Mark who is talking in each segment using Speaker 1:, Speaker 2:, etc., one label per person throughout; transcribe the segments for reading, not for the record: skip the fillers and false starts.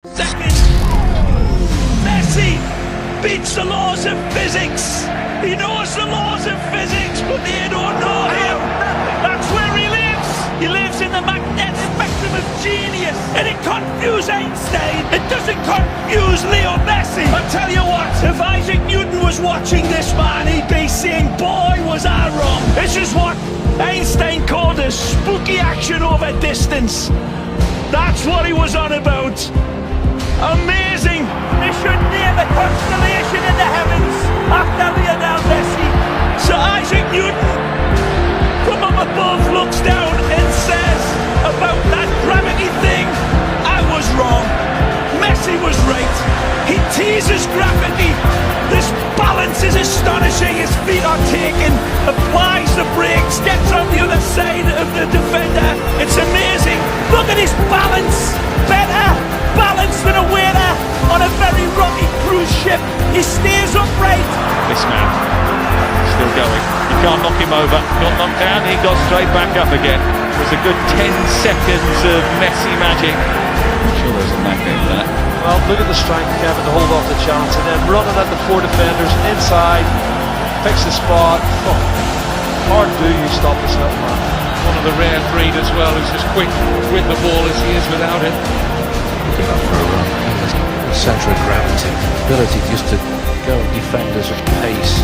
Speaker 1: Second, Messi beats the laws of physics. He knows the laws of physics, but they don't know him. That's where he lives. He lives in the magnetic spectrum of genius. And it confused Einstein. It doesn't confuse Leo Messi. I'll tell you what, if Isaac Newton was watching this man, he'd be saying, boy, was I wrong. This is what Einstein called a spooky action over distance. That's what he was on about. Amazing! They should name a constellation in the heavens after Lionel Messi. Sir Isaac Newton from up above looks down and says about that gravity thing, I was wrong. Messi was right. He teases gravity. This balance is astonishing. His feet are taken, applies the brakes, gets on the other side of the defender. It's amazing. Look at his balance. Better balance than a waiter on a very rocky cruise ship. He stays upright.
Speaker 2: This man still going. You can't knock him over. Got knocked down. He got straight back up again. It was a good 10 seconds of Messi magic. I'm sure there's a back in that.
Speaker 3: Well, look at the strength, Kevin, to hold off the chance, and then running at the four defenders inside, picks the spot. Oh, hard do you stop this little man?
Speaker 2: One of the rare breed as well, who's as quick with the ball as he is without it.
Speaker 4: Look at that for a run. The centre of gravity, ability just to go and defend us at pace,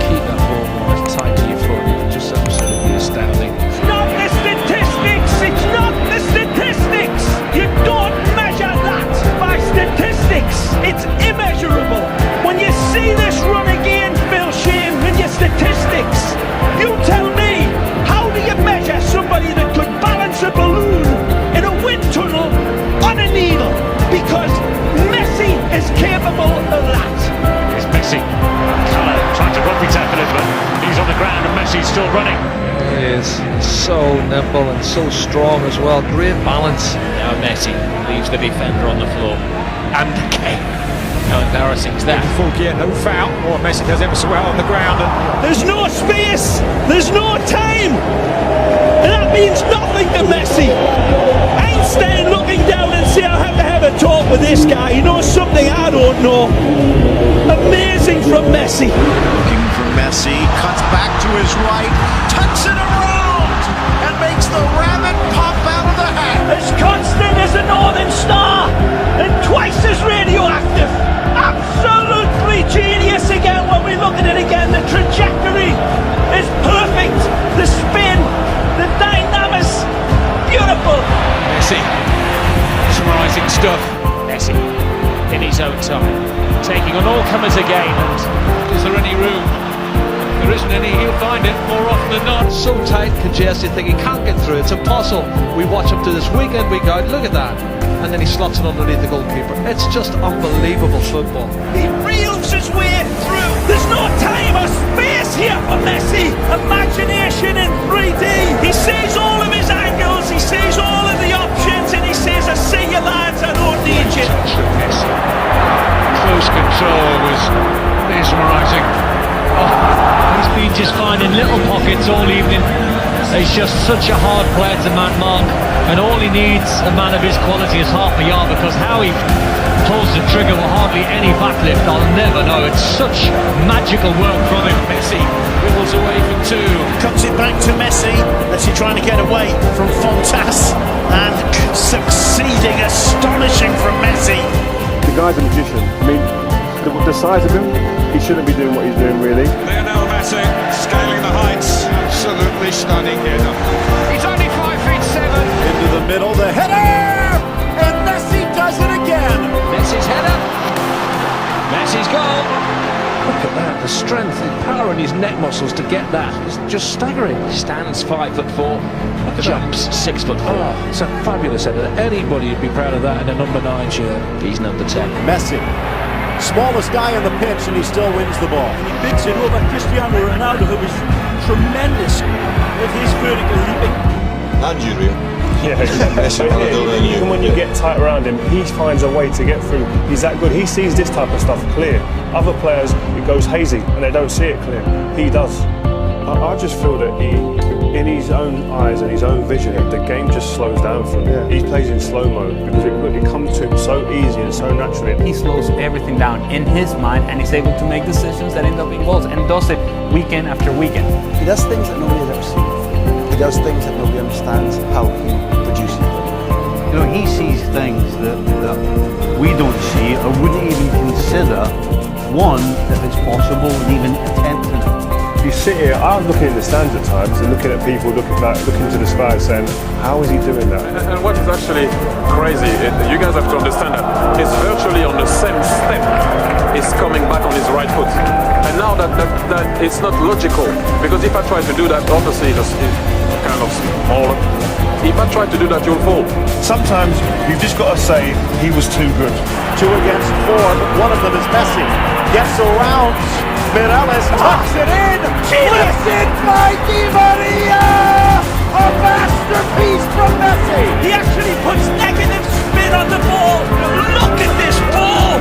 Speaker 4: keep that ball more tight to your foot, just absolutely astounding.
Speaker 1: It's not the statistics. It's not the statistics. You don't measure that by statistics. It's immeasurable. When you see this run again, Phil Shane, with your statistics, you tell me, how do you measure somebody that could balance a balloon in a wind tunnel on a needle? Because Messi is capable of that.
Speaker 5: It's Messi. Colour trying to rugby tackle it, but he's on the ground and Messi's still running.
Speaker 3: He is so nimble and so strong as well. Great balance.
Speaker 6: Now Messi leaves the defender on the floor. And again, how embarrassing is that?
Speaker 5: Full gear, no foul. Oh, Messi does ever so well on the ground.
Speaker 1: There's no space. There's no time. And that means nothing to Messi. Einstein looking down and saying, I have to have a talk with this guy. He knows something I don't know. Amazing from Messi.
Speaker 7: Looking for Messi, cuts back to his right, tucks it around, and makes the rabbit pop out of the hat.
Speaker 1: As constant as a northern star, and twice as radioactive. Absolutely genius again when we look at it again. The trajectory is perfect. The spin, the dynamics, beautiful.
Speaker 2: Messi, mesmerising stuff.
Speaker 6: Messi in his own time, taking on all comers again. And
Speaker 2: Is there any room? There isn't any. He'll find it more often than not.
Speaker 3: So tight, congested, think he can't get through. It's impossible. We watch him to this week in, week out. Look at that. And then he slots it underneath the goalkeeper. It's just unbelievable football.
Speaker 1: He reels his way through. There's no time or space here for Messi. Imagination in 3D. He sees all of his angles, he sees all of the options, and he says, I see you lads, I don't need you.
Speaker 2: Messi. Close control was mesmerising.
Speaker 6: he's been just finding little pockets all evening. He's just such a hard player to man mark, and all he needs, a man of his quality, is half a yard, because how he pulls the trigger with hardly any backlift, I'll never know. It's such magical work from him.
Speaker 2: Messi dribbles away from two.
Speaker 7: Cuts it back to Messi. Messi trying to get away from Fontas and succeeding. Astonishing from Messi.
Speaker 8: The guy's a magician. I mean, the size of him, he shouldn't be doing what he's doing, really.
Speaker 9: Lionel Messi scaling the heights. Absolutely stunning here.
Speaker 5: He's only 5'7".
Speaker 7: Into the middle, the header! And Messi does it again.
Speaker 6: Messi's header. Messi's goal.
Speaker 4: Look at that, the strength and power in his neck muscles to get that. It's just staggering.
Speaker 6: Stands 5'4", jumps 6'4".
Speaker 4: Oh, it's a fabulous header. Anybody would be proud of that in a number 9 shirt.
Speaker 6: He's number 10.
Speaker 7: Messi, smallest guy on the pitch, and he still wins the ball.
Speaker 1: He beats it over Cristiano Ronaldo, who was tremendous with his vertical leaping.
Speaker 9: And you, Rio.
Speaker 8: Yeah,
Speaker 9: Messi, Ronaldo, and you.
Speaker 8: even when you get tight around him, he finds a way to get through. He's that good. He sees this type of stuff clear. Other players, it goes hazy and they don't see it clear. He does. I just feel that he In his own eyes and his own vision, the game just slows down for him. He plays in slow-mo because it comes to him so easy and so naturally.
Speaker 10: He slows everything down in his mind and he's able to make decisions that end up being goals and does it weekend after weekend.
Speaker 11: He does things that nobody has ever seen. He does things that nobody understands how he produces them.
Speaker 12: You know, he sees things that we don't see or wouldn't even consider, one, if it's possible, and even attempting it.
Speaker 8: You sit here, I was looking in the stands at times and looking at people looking to the sky saying, how is he doing that?
Speaker 13: And what is actually crazy, you guys have to understand that it's virtually on the same step he's coming back on his right foot. And now that it's not logical, because if I try to do that, obviously it's kind of small. If I try to do that, you'll fall.
Speaker 7: Sometimes you've just got to say he was too good. 2 against 4, but one of them is Messi. Gets around, Mireles tucks it in. Twisted by Di Maria! A masterpiece from Messi!
Speaker 1: He actually puts negative spin on the ball. Look at this ball!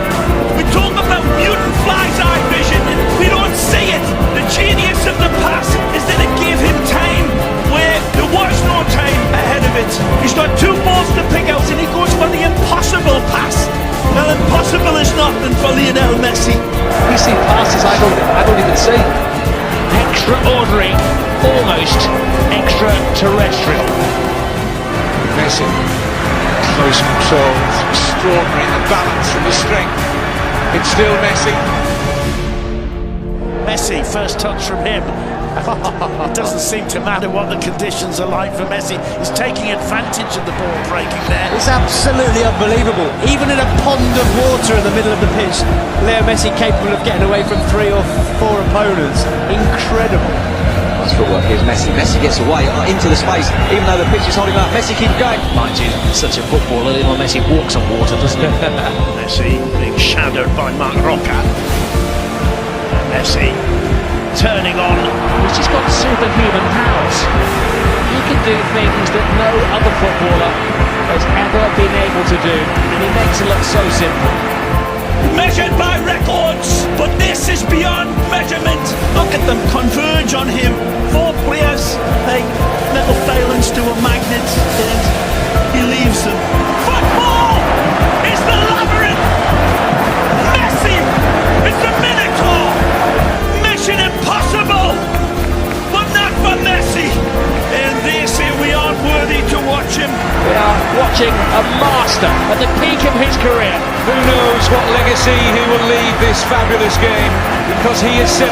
Speaker 1: We talk about mutant fly's eye vision, and we don't see it. The genius of the pass is that it gave him time where there was no time ahead of it. He's got 2 balls to pick out, and he goes for the impossible pass. Well, impossible is nothing for Lionel Messi.
Speaker 3: You see passes I don't even see.
Speaker 6: Extraordinary, almost extraterrestrial.
Speaker 4: Messi, close control, extraordinary, the balance and the strength. It's still Messi.
Speaker 7: Messi, first touch from him. It doesn't seem to matter what the conditions are like for Messi. He's taking advantage of the ball breaking there.
Speaker 10: It's absolutely unbelievable. Even in a pond of water in the middle of the pitch, Leo Messi capable of getting away from 3 or 4 opponents. Incredible.
Speaker 14: Nice footwork. Here's Messi. Messi gets away into the space, even though the pitch is holding up. Messi keeps going.
Speaker 6: Mind you, such a footballer, Lionel Messi walks on water, doesn't he?
Speaker 7: Messi being shadowed by Marc Roca. Messi turning on.
Speaker 6: He's just got superhuman powers. He can do things that no other footballer has ever been able to do, and he makes it look so simple.
Speaker 1: Measured by records, but this is beyond measurement. Look at them converge on him. 4 players, they little failings to a magnet, and he leaves them. Football is the labyrinth. Messi is the Minotaur. Mission impossible, but not for Messi. And they say we aren't worthy to watch him.
Speaker 6: We are watching a master at the peak of his career.
Speaker 2: Who knows what legacy he will leave this fabulous game, because he is set